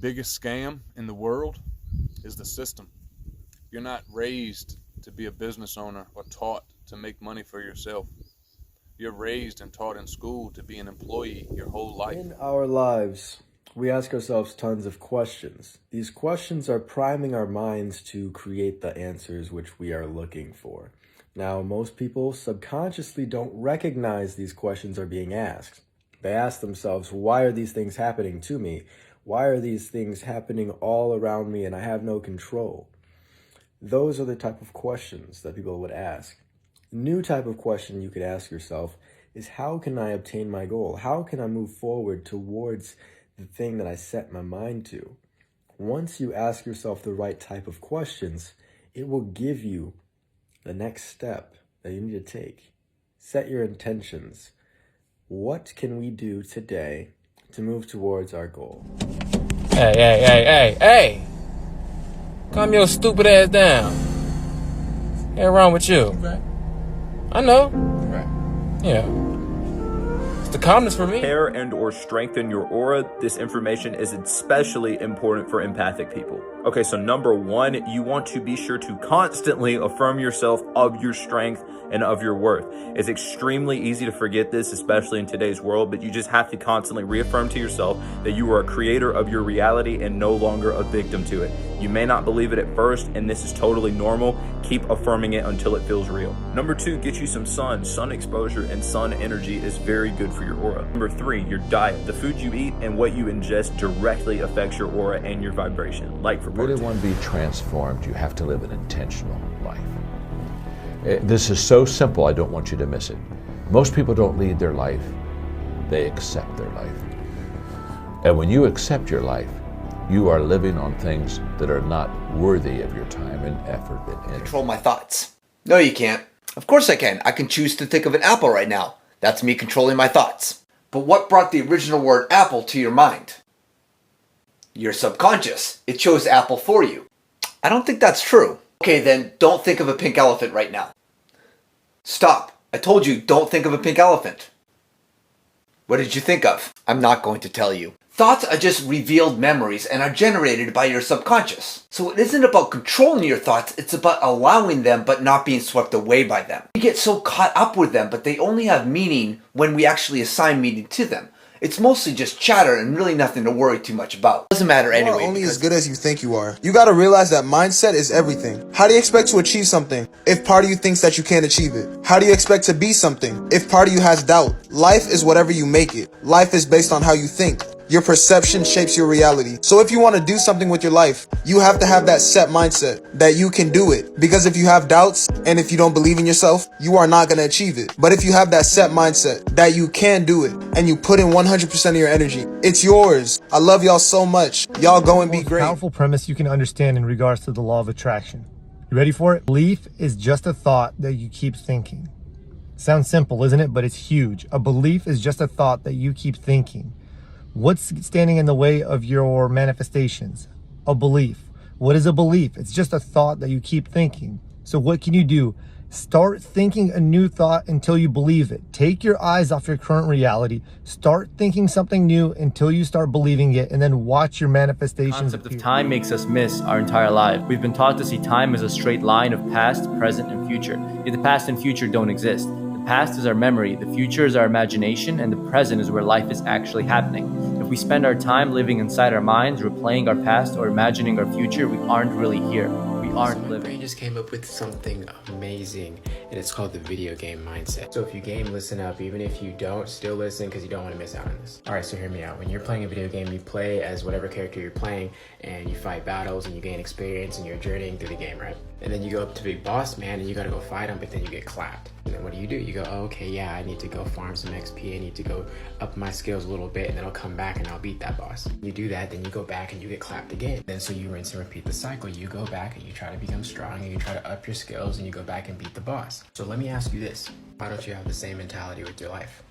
biggest scam in the world is the system. You're not raised to be a business owner or taught to make money for yourself. You're raised and taught in school to be an employee your whole life. In our lives, we ask ourselves tons of questions. These questions are priming our minds to create the answers which we are looking for. Now, most people subconsciously don't recognize these questions are being asked. They ask themselves, why are these things happening to me? Why are these things happening all around me and I have no control? Those are the type of questions that people would ask. A new type of question you could ask yourself is, how can I obtain my goal? How can I move forward towards the thing that I set my mind to? Once you ask yourself the right type of questions, it will give you the next step that you need to take. Set your intentions. What can we do today to move towards our goal? Hey! Calm your stupid ass down. What's wrong with you? Right. I know. Right. Yeah. It's the calmness for me. Repair and or strengthen your aura. This information is especially important for empathic people. Okay, so number one, you want to be sure to constantly affirm yourself of your strength and of your worth. It's extremely easy to forget this, especially in today's world, but you just have to constantly reaffirm to yourself that you are a creator of your reality and no longer a victim to it. You may not believe it at first, and this is totally normal. Keep affirming it until it feels real. Number two, get you some sun. Sun exposure and sun energy is very good for your aura. Number three, your diet. The food you eat and what you ingest directly affects your aura and your vibration. Like for If you really want to be transformed, you have to live an intentional life. This is so simple, I don't want you to miss it. Most people don't lead their life, they accept their life. And when you accept your life, you are living on things that are not worthy of your time and effort and energy. Control my thoughts. No, you can't. Of course I can. I can choose to think of an apple right now. That's me controlling my thoughts. But what brought the original word apple to your mind? Your subconscious. It chose apple for you. I don't think that's true. Okay, then don't think of a pink elephant right now. Stop. I told you, don't think of a pink elephant. What did you think of? I'm not going to tell you. Thoughts are just revealed memories and are generated by your subconscious. So it isn't about controlling your thoughts, it's about allowing them but not being swept away by them. We get so caught up with them, but they only have meaning when we actually assign meaning to them. It's mostly just chatter and really nothing to worry too much about. Doesn't matter anyway. You are only as good as you think you are. You gotta realize that mindset is everything. How do you expect to achieve something if part of you thinks that you can't achieve it? How do you expect to be something if part of you has doubt? Life is whatever you make it. Life is based on how you think. Your perception shapes your reality. So if you want to do something with your life, you have to have that set mindset that you can do it. Because if you have doubts and if you don't believe in yourself, you are not going to achieve it. But if you have that set mindset that you can do it and you put in 100% of your energy, it's yours. I love y'all so much. Y'all go and be great. Powerful premise you can understand in regards to the law of attraction. You ready for it? Belief is just a thought that you keep thinking. Sounds simple, isn't it? But it's huge. A belief is just a thought that you keep thinking. What's standing in the way of your manifestations? A belief. What is a belief? It's just a thought that you keep thinking. So what can you do? Start thinking a new thought until you believe it. Take your eyes off your current reality. Start thinking something new until you start believing it, and then watch your manifestations. The concept of time makes us miss our entire life. We've been taught to see time as a straight line of past, present, and future. Yet the past and future don't exist. The past is our memory, the future is our imagination, and the present is where life is actually happening. If we spend our time living inside our minds, replaying our past, or imagining our future, we aren't really here. We aren't living. My brain just came up with something amazing, and it's called the video game mindset. So if you game, listen up. Even if you don't, still listen, because you don't want to miss out on this. Alright, so hear me out. When you're playing a video game, you play as whatever character you're playing, and you fight battles, and you gain experience, and you're journeying through the game, right? And then you go up to big boss man, and you gotta go fight him, but then you get clapped. And then what do? You go, oh, okay, yeah, I need to go farm some XP, I need to go up my skills a little bit, and then I'll come back and I'll beat that boss. You do that, then you go back and you get clapped again. Then so you rinse and repeat the cycle. You go back and you try to become strong, and you try to up your skills, and you go back and beat the boss. So let me ask you this, why don't you have the same mentality with your life?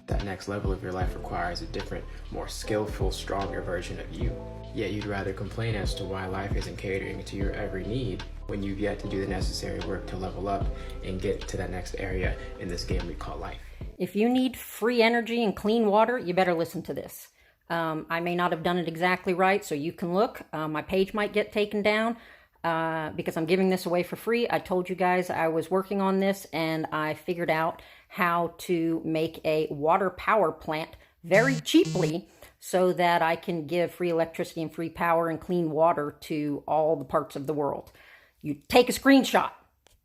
That next level of your life requires a different, more skillful, stronger version of you. Yet you'd rather complain as to why life isn't catering to your every need when you've yet to do the necessary work to level up and get to that next area in this game we call life. If you need free energy and clean water, you better listen to this. I may not have done it exactly right, so you can look. My page might get taken down because I'm giving this away for free. I told you guys I was working on this, and I figured out how to make a water power plant very cheaply so that I can give free electricity and free power and clean water to all the parts of the world. You take a screenshot.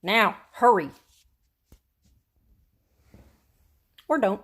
Now, hurry. Or don't.